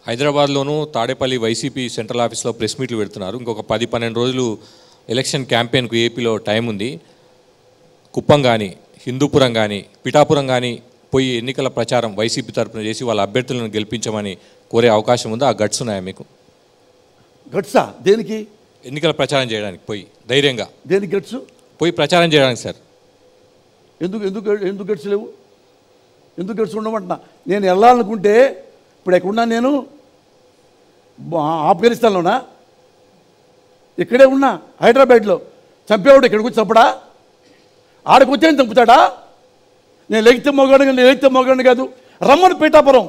హైదరాబాద్లోనూ Tadepalli YCP central ఆఫీస్లో press మీట్లు పెడుతున్నారు. ఇంకొక 10-12 రోజులు ఎలక్షన్ క్యాంపెయిన్కు ఏపీలో టైం ఉంది. కుప్పం కానీ, హిందూపురం కానీ, పిఠాపురం కానీ పోయి ఎన్నికల ప్రచారం వైసీపీ తరఫున చేసి వాళ్ళ అభ్యర్థులను గెలిపించమని కోరే అవకాశం ఉందా? ఆ గట్స్ ఉన్నాయా మీకు? గట్సా దేనికి? ఎన్నికల ప్రచారం చేయడానికి పోయి ధైర్యంగా దేనికి గట్స్? పోయి ప్రచారం చేయడానికి సార్. ఎందుకు ఎందుకు ఎందుకు గట్స్ లేవు? ఎందుకు గట్స్ ఉండమంటున్నా? నేను వెళ్ళాలనుకుంటే ఇప్పుడు ఎక్కడున్నా? నేను ఆఫ్ఘనిస్తాన్లోనా? ఇక్కడే ఉన్నా, హైదరాబాద్లో. చంపేవాడు ఇక్కడికి వచ్చి చంపడా? ఆడికి వచ్చే చంపుతాడా? నేను లేగితే మొగాడిని కాదు. రమ్మను పిఠాపురం,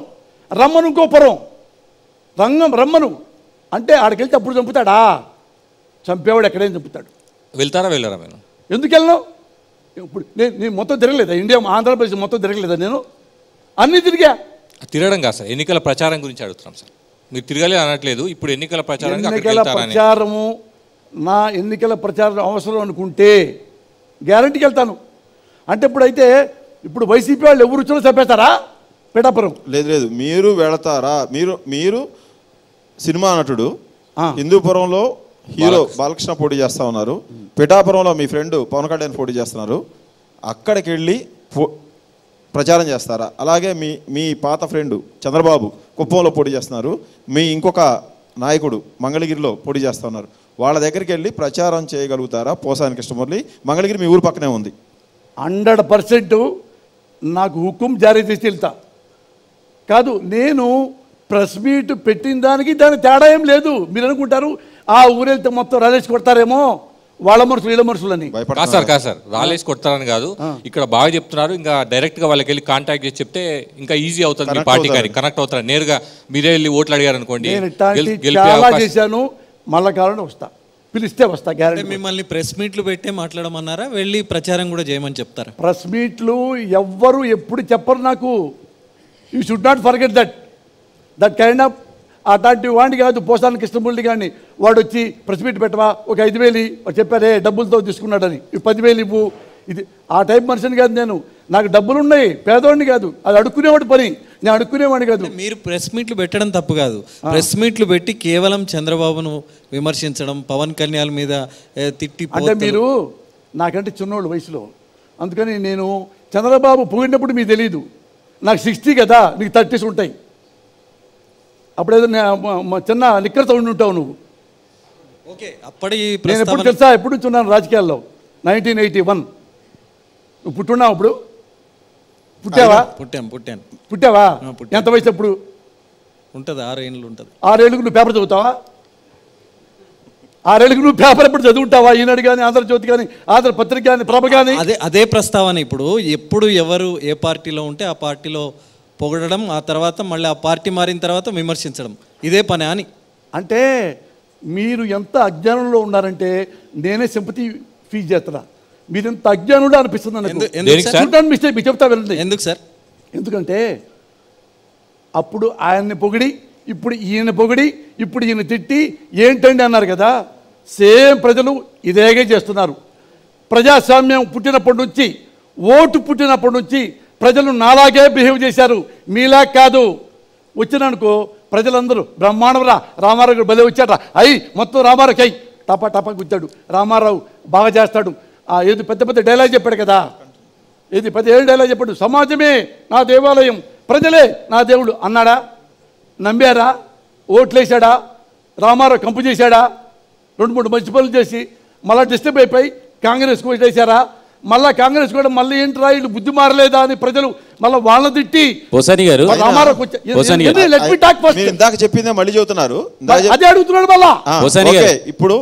రమ్మను ఇంకోపురం, రమ్మను అంటే ఆడికి వెళ్తే అప్పుడు చంపుతాడా? చంపేవాడు ఎక్కడైనా చంపుతాడు. వెళ్తారా వెళ్ళారా? నేను ఎందుకు వెళ్ళను? ఇప్పుడు నేను మొత్తం తిరగలేదా? ఇండియా ఆంధ్రప్రదేశ్ మొత్తం తిరగలేదా? నేను అన్నీ తిరిగా. తిరగడం కాదు సార్, ఎన్నికల ప్రచారం గురించి అడుగుతున్నాం సార్. మీరు తిరగలేదు అనట్లేదు. ఇప్పుడు ఎన్నికల ప్రచారానికి ప్రచారము, నా ఎన్నికల ప్రచారం అవసరం అనుకుంటే గ్యారంటీకి వెళ్తాను. అంటే ఇప్పుడు వైసీపీ వాళ్ళు ఎవరు వచ్చినా చంపేస్తారా? పిఠాపురం లేదు, మీరు వెళతారా? మీరు సినిమా నటుడు, హిందూపురంలో హీరో బాలకృష్ణ పోటీ చేస్తూ ఉన్నారు, పిఠాపురంలో మీ ఫ్రెండ్ పవన్ కళ్యాణ్ పోటీ చేస్తున్నారు. అక్కడికి వెళ్ళి ప్రచారం చేస్తారా? అలాగే మీ పాత ఫ్రెండ్ చంద్రబాబు కుప్పంలో పోటీ చేస్తున్నారు, మీ ఇంకొక నాయకుడు మంగళగిరిలో పోటీ చేస్తూ ఉన్నారు. వాళ్ళ దగ్గరికి వెళ్ళి ప్రచారం చేయగలుగుతారా? పోసాని కృష్ణమురళి, మంగళగిరి మీ ఊరు పక్కనే ఉంది. 100% నాకు హుకుం జారీ చేసి వెళ్తా. కాదు, నేను ప్రెస్ మీట్ పెట్టిన దానికి దాని తేడా ఏం లేదు. మీరు అనుకుంటారు ఆ ఊరెళ్తే మొత్తం రాలేసి కొడతారేమో, వాళ్ళ మనుషులు వీళ్ళ మనుషులని. కాదు సార్, రాలేసి కొడతారని కాదు. ఇక్కడ బాగా చెప్తున్నారు. ఇంకా డైరెక్ట్గా వాళ్ళకి వెళ్ళి కాంటాక్ట్ చేసి చెప్తే ఇంకా ఈజీ అవుతుంది. మీ పార్టీ కానీ కనెక్ట్ అవుతారు. నేరుగా మీరే వెళ్ళి ఓట్లు అడిగారు అనుకోండి. చాలా చేశాను, మళ్ళా కావాలని వస్తా, పిలిస్తే వస్తా గ్యారెంటీ. మిమ్మల్ని ప్రెస్ మీట్లు పెట్టే మాట్లాడమన్నారా? వెళ్ళి ప్రచారం కూడా చేయమని చెప్తారా? ప్రెస్ మీట్లు ఎవ్వరు ఎప్పుడు చెప్పరు నాకు. You should not forget that kind of అట్లాంటి వాడిని కాదు. పోసాని కృష్ణమురళి కానీ వాడు వచ్చి ప్రెస్ మీట్ పెట్టవా, ఒక 5,000 వాడు చెప్పారే డబ్బులతో తీసుకున్నాడని, 10,000 ఇవ్వు, ఇది ఆ టైప్ మనిషిని కాదు నేను. నాకు డబ్బులు ఉన్నాయి, పేదవాడిని కాదు. అది అడుక్కునేవాడి పని, నేను అడుక్కునేవాడిని కాదు. మీరు ప్రెస్ మీట్లు పెట్టడం తప్పు కాదు. ప్రెస్ మీట్లు పెట్టి కేవలం చంద్రబాబును విమర్శించడం, పవన్ కళ్యాణ్ మీద తిట్టి అంటే మీరు నాకంటే చిన్నోళ్ళు వయసులో, అందుకని నేను చంద్రబాబు పోయినప్పుడు మీకు తెలియదు. నాకు 60 కదా, మీకు 30s ఉంటాయి. అప్పుడేదో చిన్న నిక్కర్తో ఉండి ఉంటావు నువ్వు. ఓకే, అప్పటి నేను ఎప్పుడు తెలుసా, ఎప్పుడు నుంచి ఉన్నాను రాజకీయాల్లో? 1981. నువ్వు పుట్టున్నావు అప్పుడు? పుట్టావా? పుట్టావా? ఎంత వయసు అప్పుడు ఉంటుంది? 6 ఏళ్ళు ఉంటుంది. 6 ఏళ్ళకు నువ్వు పేపర్ చదువుతావా? 6 ఏళ్ళకు నువ్వు పేపర్ ఎప్పుడు చదువుతావా? ఈనాడు కానీ, ఆంధ్రజ్యోతి కానీ, ఆంధ్రపత్రిక కానీ, ప్రభ కానీ. అదే ప్రస్తావన. ఎప్పుడు ఎవరు ఏ పార్టీలో ఉంటే ఆ పార్టీలో పొగడడం, ఆ తర్వాత మళ్ళీ ఆ పార్టీ మారిన తర్వాత విమర్శించడం, ఇదే పని అని. అంటే మీరు ఎంత అజ్ఞానంలో ఉన్నారంటే నేనే సింపతి ఫీల్ చేస్తున్నా. మీరు ఎంత అజ్ఞానుడు అనిపిస్తుంది మిస్టేక్. మీకు చెప్తా వెళ్ళండి. ఎందుకు సార్? ఎందుకంటే అప్పుడు ఆయన్ని పొగిడి, ఇప్పుడు ఈయన పొగిడి, ఇప్పుడు ఈయన తిట్టి ఏంటండి అన్నారు కదా. సేమ్ ప్రజలు ఇదేగే చేస్తున్నారు. ప్రజాస్వామ్యం పుట్టినప్పటి నుంచి, ఓటు పుట్టినప్పటి నుంచి ప్రజలు నాలాగే బిహేవ్ చేశారు, మీలా కాదు. వచ్చిననుకో ప్రజలందరూ బ్రహ్మాండంరా, రామారావు గారు భలే వచ్చాడు, మొత్తం రామారావుకి టపా టపా గుచ్చాడు. రామారావు బాగా చేస్తాడు. ఏది పెద్ద డైలాగ్ చెప్పాడు కదా, ఏది 17 డైలాగ్ చెప్పాడు. సమాజమే నా దేవాలయం, ప్రజలే నా దేవుడు అన్నాడా? నమ్మారా? ఓట్లేసాడా? రామారావు కంపు చేశాడా? 2-3 మంచి పనులు చేసి మళ్ళీ డిస్టర్బ్ అయిపోయి కాంగ్రెస్కి ఓట్లేసారా? మళ్ళా కాంగ్రెస్ కూడా మళ్ళీ ఏంట్రా వీళ్ళు బుద్ధి మారలేదా అని ప్రజలు మళ్ళీ వాళ్ళని తిట్టి రామారావు ఇందాక చెప్పిందే మళ్ళీ చెబుతున్నారు. అదే అడుగుతున్నాడు మళ్ళా. ఇప్పుడు